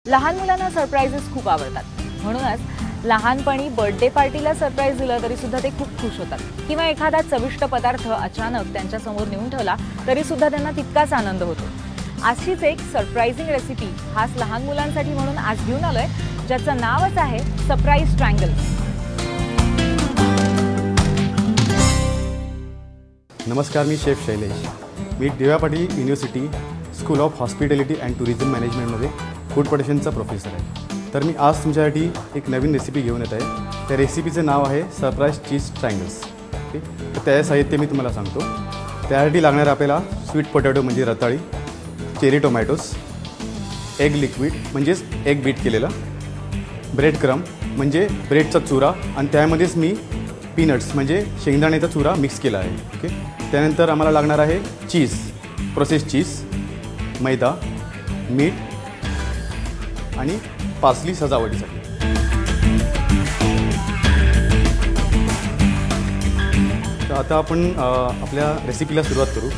लहान मुलांना सरप्राइजेस खूप आवडतात, म्हणूनच लहानपणी बर्थडे पार्टीला सरप्राइज दिलं तरी सुद्धा ते खूप खुश होतात किंवा एखादा चविष्ट पदार्थ अचानक त्यांच्या समोर नेऊन ठेवला तरी सुद्धा त्यांना तितकाच आनंद होतो। अशीच एक सरप्राइजिंग रेसिपी खास लहान मुलांसाठी म्हणून आज घेऊन आलोय, ज्याचं नावच आहे सरप्राइज ट्रायंगल्स। नमस्कार, मी शेफ शैलेश। मी D Y Patil university school of hospitality and tourism मॅनेजमेंटमध्ये फूड प्रोडक्शनचा प्रोफेसर आहे। तर मी आज तुमच्यासाठी एक नवीन रेसिपी घेऊन येत आहे। त्या रेसिपीचं नाव आहे सरप्राइज चीज ट्रायंगल्स। ओके, तर त्या साहित्य मी तुम्हाला सांगतो। त्यासाठी लागणार आपल्याला स्वीट पोटॅटो म्हणजे रताळी, चेरी टोमॅटोज, एग लिक्विड म्हणजेच एग बीट केलेलं, ब्रेड क्रम म्हणजे ब्रेडचा चुरा आणि त्यामध्येच मी पीनट्स म्हणजे शेंगदाण्याचा चुरा मिक्स केला आहे। ओके, त्यानंतर आम्हाला लागणार आहे चीज, प्रोसेस चीज, मैदा, मीठ आणि पार्सली सजावटीसाठी। तर आता आपण आपल्या रेसिपीला सुरुवात करू।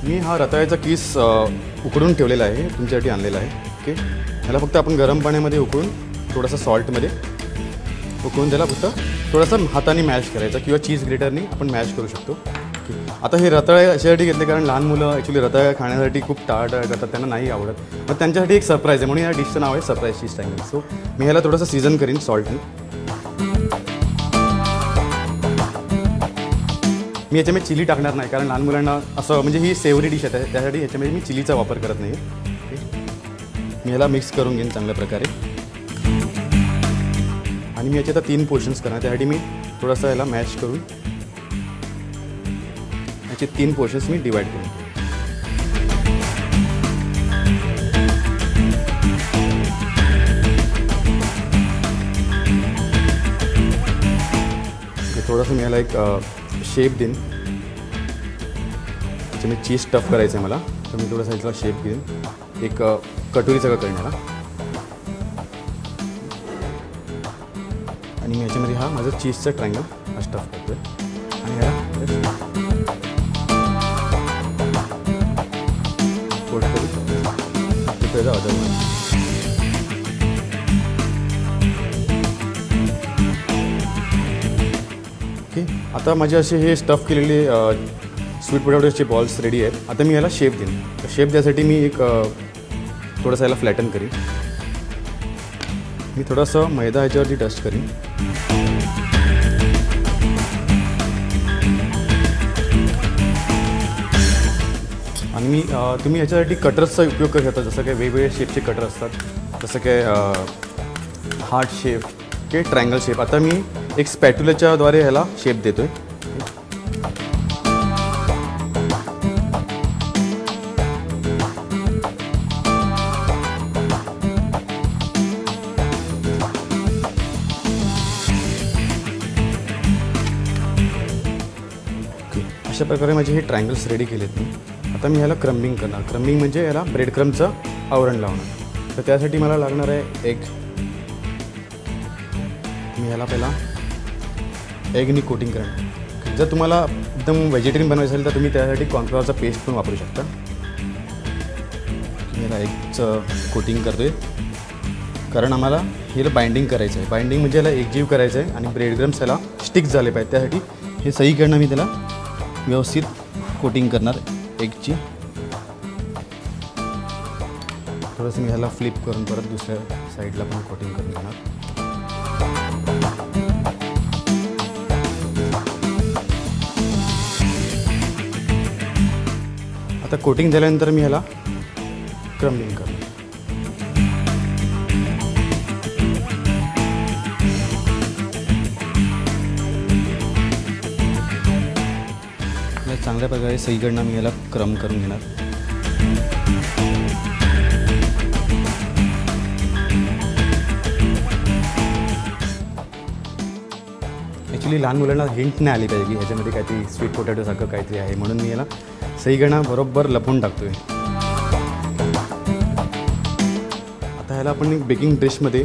मी हा रताळ्याचा किस उकडून ठेवलेला आहे, तुमच्यासाठी आणलेला आहे। ओके, ह्याला फक्त आपण गरम पाण्यामध्ये उकळून थोडासा सॉल्टमध्ये उकळून त्याला फक्त थोडंसं हाताने मॅश करायचं किंवा चीज ग्रेटरनी आपण मॅश करू शकतो। आता हे रताळे अशासाठी घेतले कारण लहान मुलं ॲक्च्युली रताळे खाण्यासाठी खूप टाळाटाळ करतात, त्यांना नाही आवडत। मग त्यांच्यासाठी एक सरप्राईज आहे, म्हणून या डिशचं नाव आहे सरप्राईज चीज ट्रायंगल। सो मी ह्याला थोडंसं सीझन करीन सॉल्टनी। मी याच्यामध्ये चिली टाकणार नाही कारण लहान मुलांना असं म्हणजे ही सेवरी डिश आहे, त्यासाठी ह्याच्यामध्ये मी चिलीचा वापर करत नाही। मी ह्याला मिक्स करून घेईन चांगल्या प्रकारे आणि मी याचे आता 3 पोर्शन्स करणार। त्यासाठी मी थोडासा याला मॅश करून याचे 3 पोर्शन्स मी डिवाइड करून थोडंसं मी याला एक शेप देईन। मी चीज स्टफ करायचं आहे मला, तर मी थोडासा याला शेप घेईन, एक कटोरीचं करीन याला आणि मी याच्यामध्ये हा माझा चीजचा ट्रायंगल हा स्टफ करतो आणि ह्याला कोट करून त्याचा ओके, आता माझे असे हे स्टफ केलेले स्वीट पोटॅटोचे बॉल्स रेडी आहेत। आता मी याला शेप देईन। शेप द्यासाठी मी एक थोडासा याला फ्लॅटन करीन। मी थोडासा मैदा ह्याच्यावरती डस्ट करीन आणि मी तुम्ही याच्यासाठी कटर्सचा उपयोग करू शकता, जसं काय वेगवेगळे शेपचे कटर असतात, जसं काय हार्ट शेप किंवा ट्रायंगल शेप। आता मी एक स्पॅट्युलाच्या द्वारे ह्याला शेप देतोय। अशा प्रकारे माझे हे ट्रायंगल्स रेडी केलेत मी। आता मी ह्याला क्रम्बिंग करणार। क्रम्बिंग म्हणजे याला ब्रेड क्रमचं आवरण लावणार। तर त्यासाठी मला लागणार आहे एग। मी ह्याला पहिला एगनी कोटिंग करणार। जर तुम्हाला एकदम व्हेजिटेरियन बनवायचं असेल तर तुम्ही त्यासाठी कॉर्नफ्लॉवरचा पेस्ट पण वापरू शकता। मी याला एगचं कोटिंग करतोय कारण आम्हाला ह्याला बाइंडिंग करायचं आहे। बाइंडिंग म्हणजे याला एकजीव करायचं आहे आणि ब्रेड क्रम्स ह्याला स्टिक झाले पाहिजे, त्यासाठी हे सहीकडनं मी त्याला व्यवस्थित कोटिंग करणार एगची। थोडंसं मी ह्याला फ्लिप करून परत दुसऱ्या साईडला पण कोटिंग करून घेणार। आता कोटिंग झाल्यानंतर मी ह्याला क्रम्बिंग करणार। चांगल्या प्रकारे सहीकडनं मी याला क्रम करून घेणार। ॲक्च्युली लहान मुलांना हिंट नाही आली पाहिजे की ह्याच्यामध्ये काहीतरी स्वीट पोटॅटोसारखं काहीतरी आहे, म्हणून मी याला सहीकडनं बरोबर लपवून टाकतोय। आता ह्याला आपण एक बेकिंग डिशमध्ये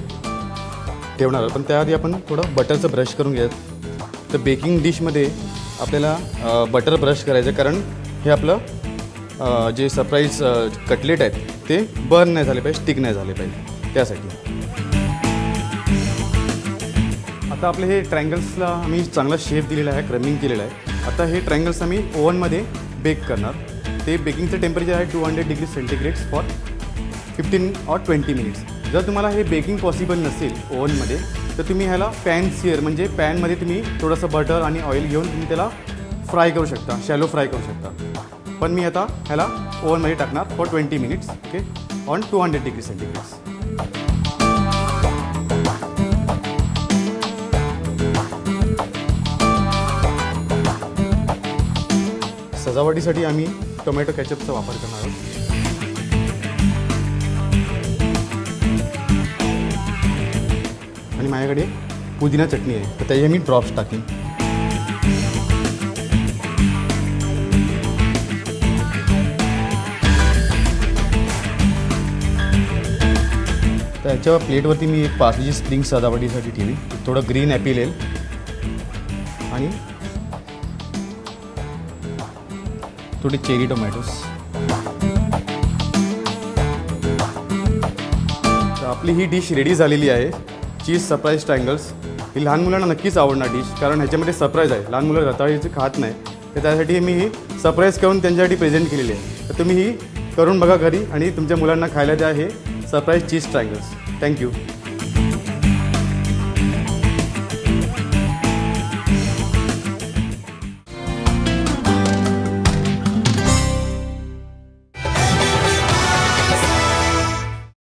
ठेवणार, पण त्याआधी आपण थोडं बटरचं ब्रश करून घ्यायचं। तर बेकिंग डिशमध्ये आपल्याला बटर ब्रश करायचं, कारण हे आपलं जे सरप्राईज कटलेट आहेत ते बर्न नाही झाले पाहिजे, स्टिक नाही झाले पाहिजे। त्यासाठी. आता आपले हे ट्रायंगल्सला आम्ही चांगला शेप दिलेला आहे, क्रमिंग केलेलं आहे. आता हे ट्रायंगल्स आम्ही ओव्हनमध्ये बेक करणार. ते बेकिंगचं टेम्परेचर आहे 200 degree centigrade for 15 or 20 minutes. जर तुम्हाला हे बेकिंग पॉसिबल नसेल ओव्हनमध्ये तर तुम्ही ह्याला पॅन सिअर म्हणजे पॅनमध्ये तुम्ही थोडंसं बटर आणि ऑइल घेऊन तुम्ही त्याला फ्राय करू शकता, शॅलो फ्राय करू शकता. पण मी आता ह्याला ओव्हनमध्ये टाकणार for 20 minutes, okay, on 200 degree centigrades. सजावटीसाठी आम्ही टोमॅटो केचपचा वापर करणार आहोत. आणि माझ्याकडे पुदिना चटणी आहे, तर त्याचे मी ड्रॉप्स टाकेन. तर याच्या प्लेटवरती मी एक पार्सलीची स्प्रिंग सजावटीसाठी ठेवी. थोडं ग्रीन ॲपल येईल आणि थोडी चेरी टोमॅटोज. तर आपली ही डिश रेडी झालेली आहे, चीज सरप्राईज ट्रायंगल्स. ही लहान मुलांना नक्कीच आवडणार डिश, कारण ह्याच्यामध्ये सरप्राईज आहे. लहान मुलं रताळीचं खात नाही, तर त्यासाठी मी ही सरप्राईज करून त्यांच्यासाठी प्रेझेंट केलेली आहे. तर तुम्ही ही करून बघा घरी आणि तुमच्या मुलांना खायला द्या हे सरप्राईज चीज ट्रायंगल्स. थँक्यू.